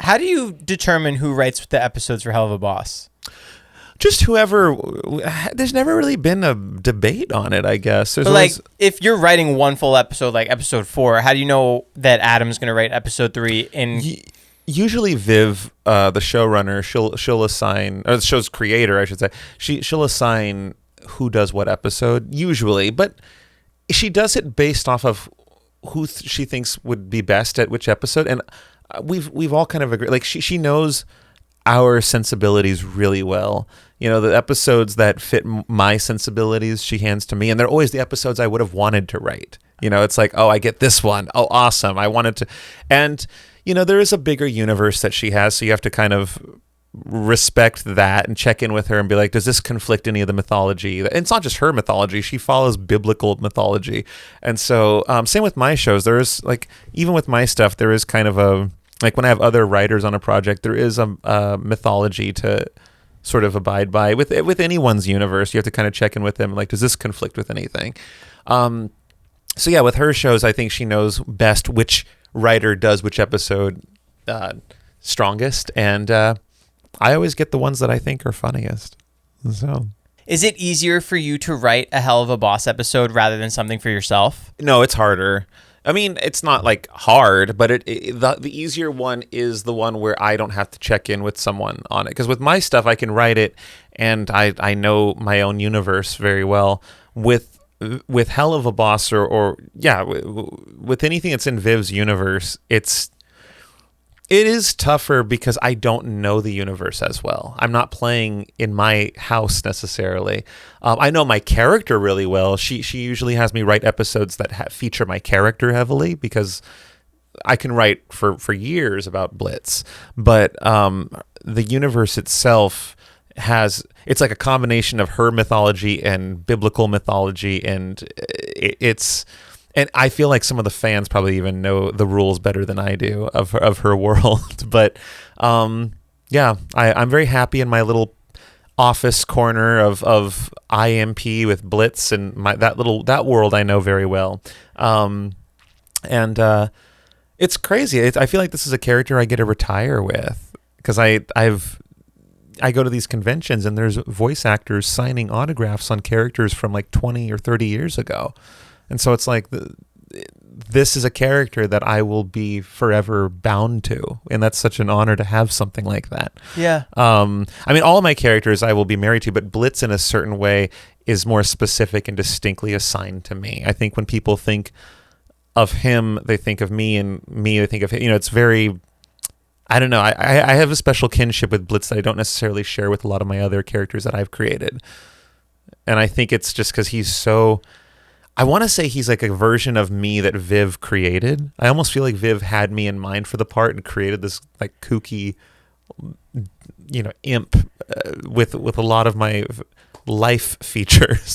How do you determine who writes the episodes for Helluva Boss? Just whoever. There's never really been a debate on it, I guess. There's But like, if you're writing one full episode, like episode 4, how do you know that Adam's going to write episode 3? Usually Viv, the showrunner, she'll assign, or the show's creator, I should say, she'll assign who does what episode, usually, but she does it based off of who she thinks would be best at which episode, and we've all kind of agreed. Like she knows our sensibilities really well. You know, the episodes that fit my sensibilities, she hands to me, and they're always the episodes I would have wanted to write. You know, it's like, oh, I get this one. Oh, awesome. I wanted to, and you know, there is a bigger universe that she has, so you have to kind of respect that and check in with her and be like, does this conflict any of the mythology? And it's not just her mythology, she follows biblical mythology. And so same with my shows. There is, like, even with my stuff, there is kind of a, like, when I have other writers on a project, there is a mythology to sort of abide by. With anyone's universe, you have to kind of check in with them, like, does this conflict with anything? So yeah, with her shows, I think she knows best which writer does which episode strongest, and I always get the ones that I think are funniest. So, is it easier for you to write a Helluva Boss episode rather than something for yourself? No, it's harder. I mean, it's not like hard, but the easier one is the one where I don't have to check in with someone on it. Because with my stuff, I can write it, and I know my own universe very well. With Helluva Boss with anything that's in Viv's universe, it is tougher because I don't know the universe as well. I'm not playing in my house necessarily. I know my character really well. She usually has me write episodes that feature my character heavily because I can write for years about Blitz. But the universe itself it's like a combination of her mythology and biblical mythology, and and I feel like some of the fans probably even know the rules better than I do of her world. But yeah, I'm very happy in my little office corner of IMP with Blitz, and that world I know very well. And it's crazy. I feel like this is a character I get to retire with, because I go to these conventions and there's voice actors signing autographs on characters from like 20 or 30 years ago. And so it's like, this is a character that I will be forever bound to. And that's such an honor to have something like that. Yeah. I mean, all of my characters I will be married to, but Blitz in a certain way is more specific and distinctly assigned to me. I think when people think of him, they think of me, and me, they think of him. You know, it's very, I don't know. I have a special kinship with Blitz that I don't necessarily share with a lot of my other characters that I've created. And I think it's just because he's so, I want to say he's like a version of me that Viv created. I almost feel like Viv had me in mind for the part and created this like kooky, you know, imp with a lot of my life features.